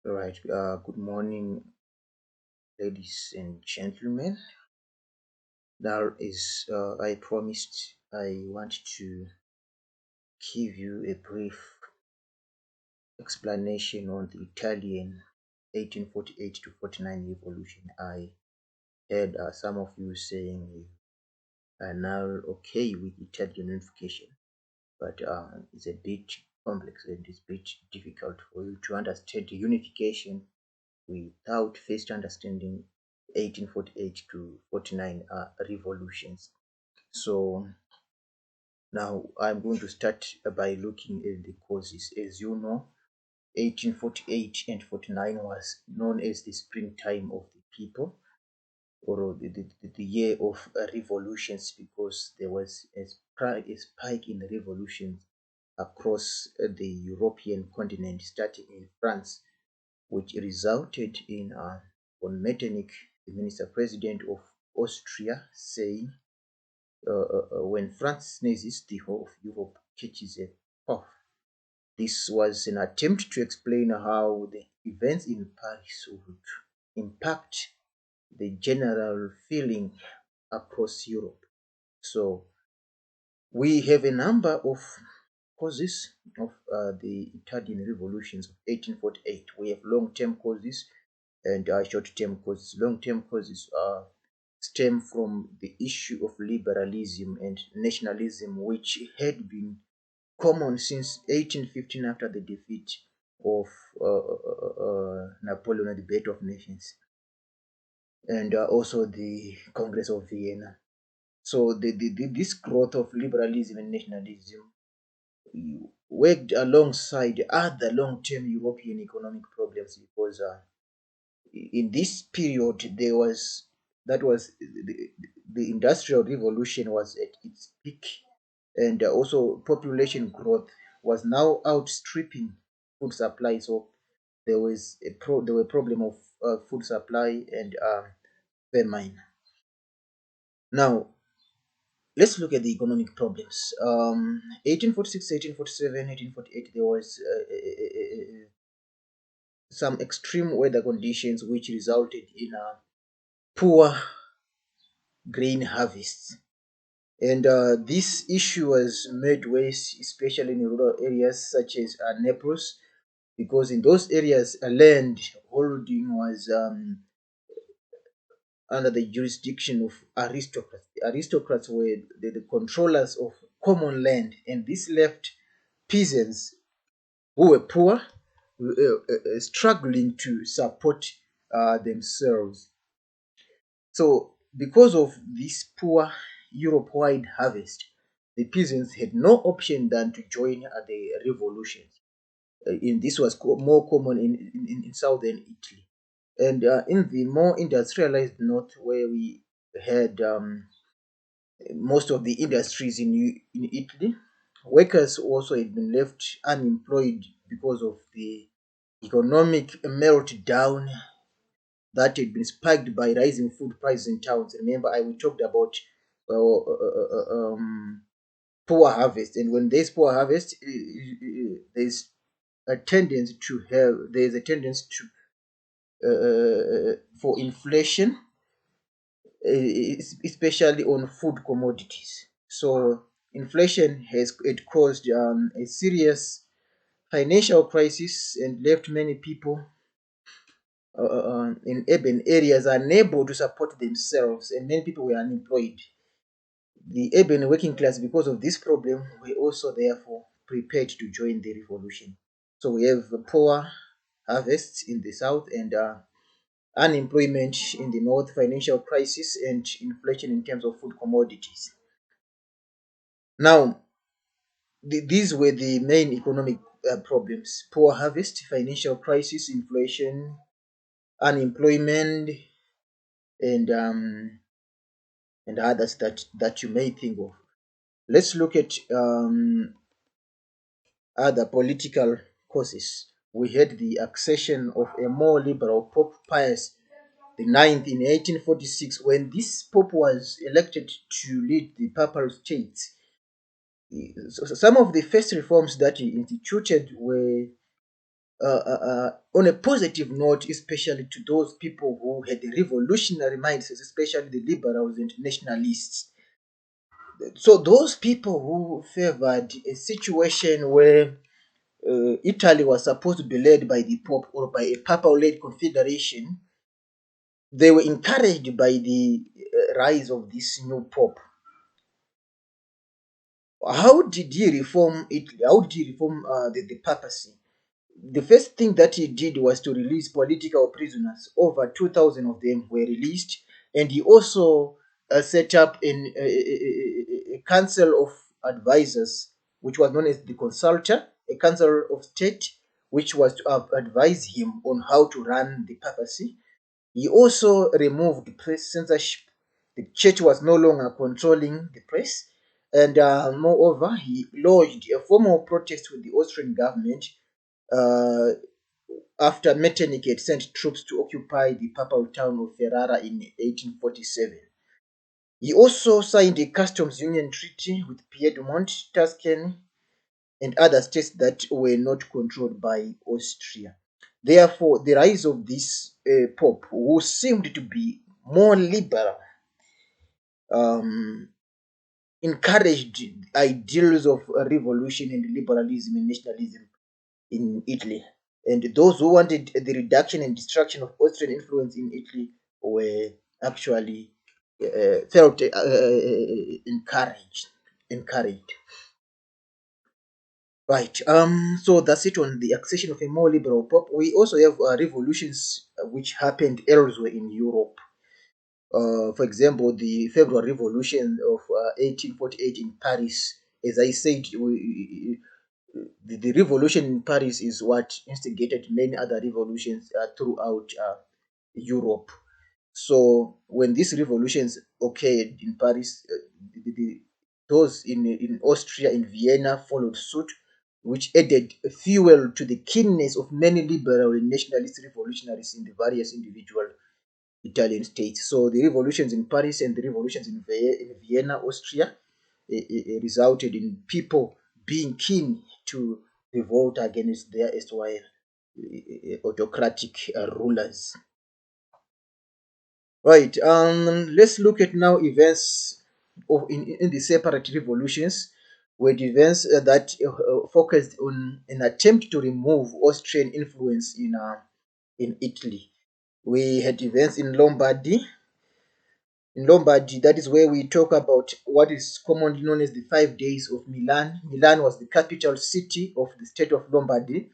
All right. Good morning, ladies and gentlemen. Now, as I promised, I want to give you a brief explanation on the Italian 1848 to 49 revolution. I heard some of you saying you are now okay with Italian unification, but it's a bit complex and it's a bit difficult for you to understand unification without first understanding 1848 to 49 revolutions. So now I'm going to start by looking at the causes. As you know, 1848 and 49 was known as the springtime of the people, or the year of revolutions, because there was a spike in revolutions across the European continent, starting in France, which resulted in von Metternich, the minister president of Austria, saying, when France sneezes, the whole of Europe catches a cough. This was an attempt to explain how the events in Paris would impact the general feeling across Europe. So we have a number of causes of the Italian revolutions of 1848. We have long-term causes and short-term causes. Long-term causes stem from the issue of liberalism and nationalism, which had been common since 1815 after the defeat of Napoleon at the Battle of Nations, and also the Congress of Vienna. So this growth of liberalism and nationalism worked alongside other long-term European economic problems, because in this period the industrial revolution was at its peak, and also population growth was now outstripping food supply. So there were problem of food supply and famine. Now let's look at the economic problems. 1846, 1847, 1848, there was some extreme weather conditions which resulted in poor grain harvests. And this issue was made worse, especially in rural areas such as Naples, because in those areas, land holding was under the jurisdiction of aristocrats. The aristocrats were the controllers of common land, and this left peasants who were poor, struggling to support themselves. So, because of this poor Europe-wide harvest, the peasants had no option than to join the revolutions. In this was more common in southern Italy, and in the more industrialized north, where we had most of the industries in Italy, workers also had been left unemployed because of the economic meltdown that had been spiked by rising food prices in towns. Remember, we talked about poor harvest, and when there's poor harvest, there's a tendency to for inflation, especially on food commodities. So inflation has caused a serious financial crisis and left many people in urban areas unable to support themselves, and many people were unemployed. The urban working class, because of this problem, were also therefore prepared to join the revolution. So we have poor harvests in the south, and unemployment in the north, financial crisis, and inflation in terms of food commodities. Now, these were the main economic problems: poor harvest, financial crisis, inflation, unemployment, and others that you may think of. Let's look at other political causes. We had the accession of a more liberal Pope Pius the ninth in 1846. When this Pope was elected to lead the Papal States, so some of the first reforms that he instituted were on a positive note, especially to those people who had revolutionary mindsets, especially the liberals and nationalists. So those people who favored a situation where Italy was supposed to be led by the Pope or by a papal-led confederation, they were encouraged by the rise of this new Pope. How did he reform Italy? How did he reform the papacy? The first thing that he did was to release political prisoners. Over 2,000 of them were released, and he also set up a council of advisors, which was known as the consulta, a council of state, which was to advise him on how to run the papacy. He also removed press censorship. The church was no longer controlling the press, and moreover, he lodged a formal protest with the Austrian government uh, after Metternich had sent troops to occupy the papal town of Ferrara in 1847. He also signed a customs union treaty with Piedmont, Tuscany, and other states that were not controlled by Austria. Therefore, the rise of this Pope, who seemed to be more liberal, um, encouraged ideals of revolution and liberalism and nationalism in Italy. And those who wanted the reduction and destruction of Austrian influence in Italy were actually felt encouraged. Encouraged. Right. So that's it on the accession of a more liberal pope. We also have revolutions which happened elsewhere in Europe. For example, the February Revolution of 1848 in Paris. As I said, the revolution in Paris is what instigated many other revolutions throughout Europe. So when these revolutions occurred in Paris, those in Austria, in Vienna, followed suit, which added fuel to the keenness of many liberal and nationalist revolutionaries in the various individual Italian states. So the revolutions in Paris and the revolutions in Vienna, Austria, resulted in people being keen to revolt against their erstwhile autocratic rulers. Right. Let's look at now events in the separate revolutions, were the events that focused on an attempt to remove Austrian influence in Italy. We had events in Lombardy. In Lombardy, that is where we talk about what is commonly known as the 5 days of Milan. Milan was the capital city of the state of Lombardy.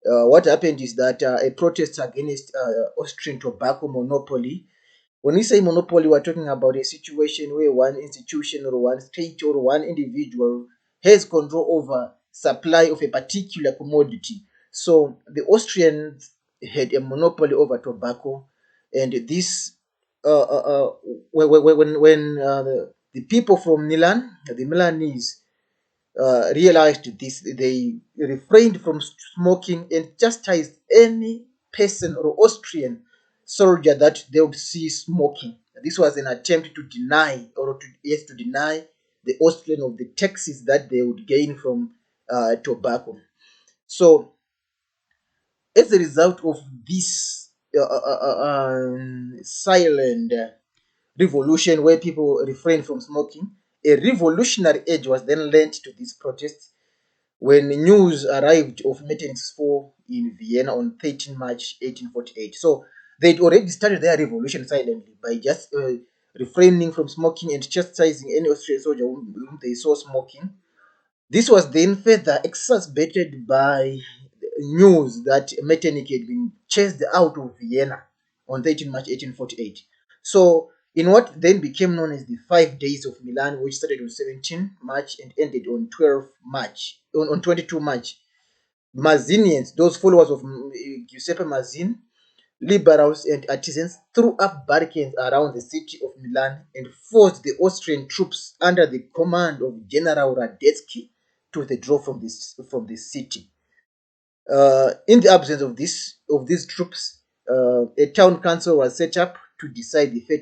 What happened is that a protest against Austrian tobacco monopoly. When we say monopoly, we're talking about a situation where one institution or one state or one individual has control over supply of a particular commodity. So the Austrians had a monopoly over tobacco, and this when the people from Milan, the Milanese, realized this, they refrained from smoking and chastised any person or Austrian soldier that they would see smoking. This was an attempt to deny, or to deny the Austrian of the taxes that they would gain from tobacco. So, as a result of this silent revolution where people refrained from smoking, a revolutionary edge was then lent to these protests when news arrived of Metternich's fall in Vienna on 13 March 1848. So they'd already started their revolution silently by just refraining from smoking and chastising any Austrian soldier whom they saw smoking. This was then further exacerbated by news that Metternich had been chased out of Vienna on 13 March 1848. So, in what then became known as the 5 days of Milan, which started on 17 March and ended on 12 March, on 22 March, Mazzinians, those followers of Giuseppe Mazzini, liberals and artisans, threw up barricades around the city of Milan and forced the Austrian troops under the command of General Radetzky to withdraw from the city. In the absence of these troops, a town council was set up to decide the fate